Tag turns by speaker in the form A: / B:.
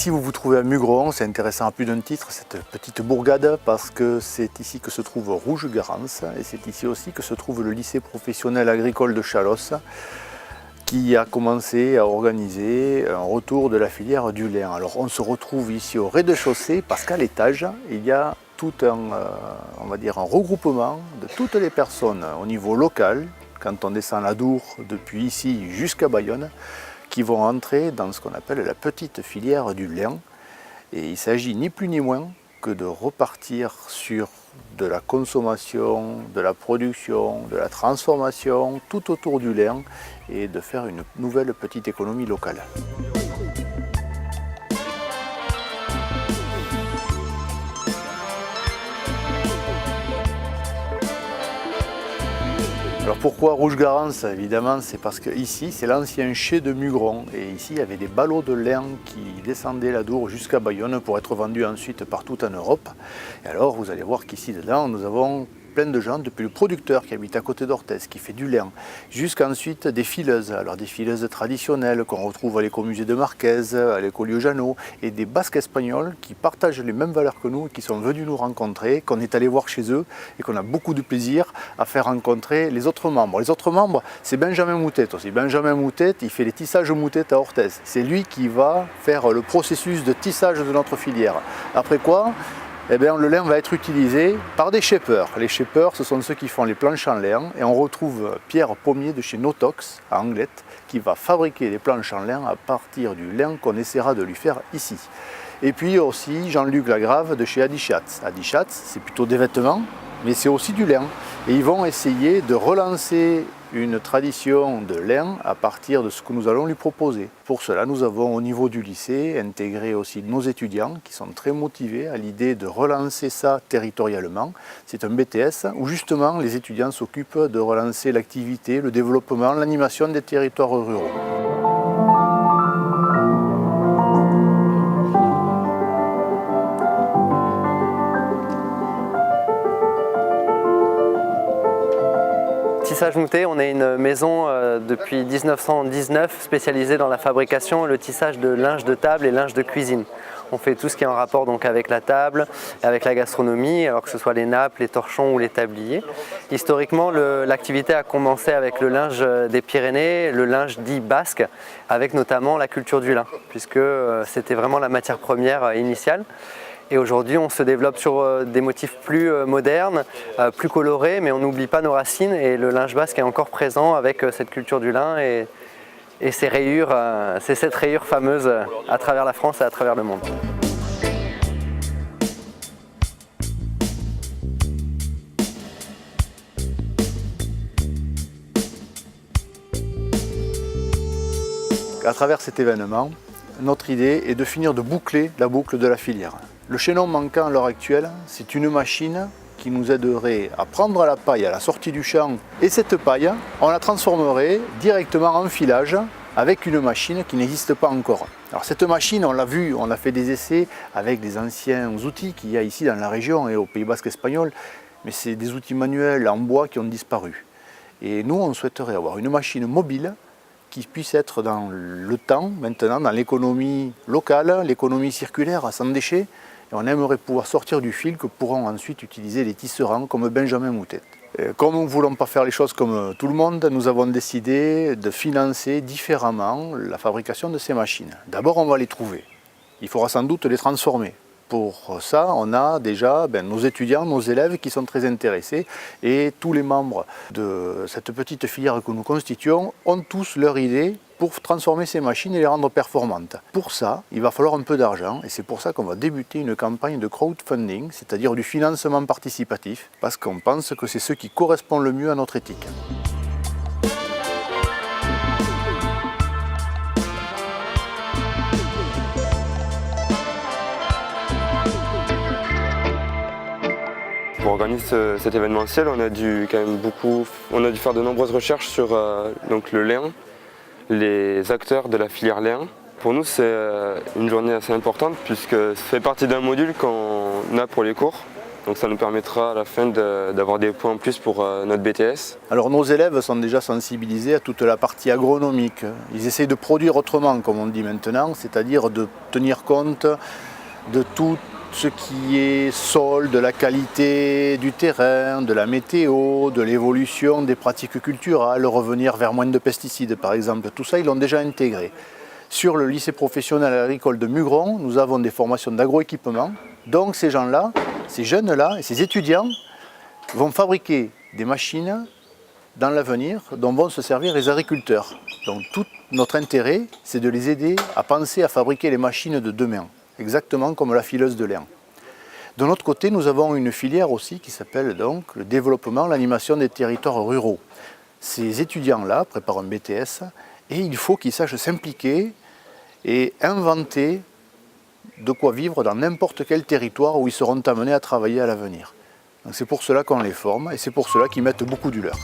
A: ici vous vous trouvez à Mugron, c'est intéressant à plus d'un titre, cette petite bourgade, parce que c'est ici que se trouve Rouge-Garance et c'est ici aussi que se trouve le lycée professionnel agricole de Chalosse qui a commencé à organiser un retour de la filière du lin. Alors on se retrouve ici au rez-de-chaussée parce qu'à l'étage il y a tout on va dire un regroupement de toutes les personnes au niveau local, quand on descend la Dour depuis ici jusqu'à Bayonne, qui vont entrer dans ce qu'on appelle la petite filière du lin. Et il s'agit ni plus ni moins que de repartir sur de la consommation, de la production, de la transformation, tout autour du lin et de faire une nouvelle petite économie locale. Alors pourquoi Rouge-Garance? Évidemment, c'est parce que ici, c'est l'ancien chai de Mugron. Et ici, il y avait des ballots de lin qui descendaient la Dour jusqu'à Bayonne pour être vendus ensuite partout en Europe. Et alors, vous allez voir qu'ici, dedans, nous avons plein de gens, depuis le producteur qui habite à côté d'Orthez, qui fait du lin, jusqu'ensuite des fileuses. Alors des fileuses traditionnelles qu'on retrouve à l'écomusée de Marquez, à l'écolieu Jeannot, et des basques espagnols qui partagent les mêmes valeurs que nous, qui sont venus nous rencontrer, qu'on est allé voir chez eux, et qu'on a beaucoup de plaisir à faire rencontrer les autres membres. Les autres membres, c'est Benjamin Moutette aussi. Benjamin Moutette, il fait les tissages Moutette à Orthez. C'est lui qui va faire le processus de tissage de notre filière. Après quoi, eh bien, le lin va être utilisé par des shapers. Les shapers, ce sont ceux qui font les planches en lin. Et on retrouve Pierre Pommier de chez Notox, à Anglette, qui va fabriquer les planches en lin à partir du lin qu'on essaiera de lui faire ici. Et puis aussi Jean-Luc Lagrave de chez Adichatz. Adichatz, c'est plutôt des vêtements, mais c'est aussi du lin. Et ils vont essayer de relancer une tradition de lin à partir de ce que nous allons lui proposer. Pour cela, nous avons au niveau du lycée intégré aussi nos étudiants qui sont très motivés à l'idée de relancer ça territorialement. C'est un BTS où justement les étudiants s'occupent de relancer l'activité, le développement, l'animation des territoires ruraux.
B: Tissage Moutet, on est une maison depuis 1919 spécialisée dans la fabrication et le tissage de linge de table et linge de cuisine. On fait tout ce qui est en rapport donc avec la table, avec la gastronomie, alors que ce soit les nappes, les torchons ou les tabliers. Historiquement, l'activité a commencé avec le linge des Pyrénées, le linge dit basque, avec notamment la culture du lin, puisque c'était vraiment la matière première initiale. Et aujourd'hui, on se développe sur des motifs plus modernes, plus colorés, mais on n'oublie pas nos racines et le linge basque est encore présent avec cette culture du lin et ces rayures, c'est cette rayure fameuse à travers la France et à travers le monde.
A: À travers cet événement, notre idée est de finir de boucler la boucle de la filière. Le chaînon manquant à l'heure actuelle, c'est une machine qui nous aiderait à prendre la paille à la sortie du champ et cette paille, on la transformerait directement en filage avec une machine qui n'existe pas encore. Alors cette machine, on l'a vu, on a fait des essais avec des anciens outils qu'il y a ici dans la région et au Pays Basque espagnol, mais c'est des outils manuels en bois qui ont disparu. Et nous, on souhaiterait avoir une machine mobile qui puisse être dans le temps, maintenant, dans l'économie locale, l'économie circulaire sans déchets. Et on aimerait pouvoir sortir du fil que pourront ensuite utiliser les tisserands comme Benjamin Moutette. Comme nous ne voulons pas faire les choses comme tout le monde, nous avons décidé de financer différemment la fabrication de ces machines. D'abord, on va les trouver. Il faudra sans doute les transformer. Pour ça, on a déjà nos étudiants, nos élèves qui sont très intéressés et tous les membres de cette petite filière que nous constituons ont tous leur idée pour transformer ces machines et les rendre performantes. Pour ça, il va falloir un peu d'argent et c'est pour ça qu'on va débuter une campagne de crowdfunding, c'est-à-dire du financement participatif, parce qu'on pense que c'est ce qui correspond le mieux à notre éthique.
C: Pour organiser cet événementiel, on a dû faire de nombreuses recherches sur donc le lin, les acteurs de la filière lin. Pour nous, c'est une journée assez importante puisque ça fait partie d'un module qu'on a pour les cours. Donc ça nous permettra à la fin d'avoir des points en plus pour notre BTS.
A: Alors nos élèves sont déjà sensibilisés à toute la partie agronomique. Ils essayent de produire autrement, comme on dit maintenant, c'est-à-dire de tenir compte de tout ce qui est sol, de la qualité du terrain, de la météo, de l'évolution des pratiques culturelles, revenir vers moins de pesticides par exemple. Tout ça, ils l'ont déjà intégré. Sur le lycée professionnel agricole de Mugron, nous avons des formations d'agroéquipement. Donc ces gens-là, ces jeunes-là et ces étudiants vont fabriquer des machines dans l'avenir dont vont se servir les agriculteurs. Donc tout notre intérêt, c'est de les aider à penser à fabriquer les machines de demain, exactement comme la fileuse de lin. De l'autre côté, nous avons une filière aussi qui s'appelle donc le développement, l'animation des territoires ruraux. Ces étudiants-là préparent un BTS et il faut qu'ils sachent s'impliquer et inventer de quoi vivre dans n'importe quel territoire où ils seront amenés à travailler à l'avenir. C'est pour cela qu'on les forme et c'est pour cela qu'ils mettent beaucoup du leur.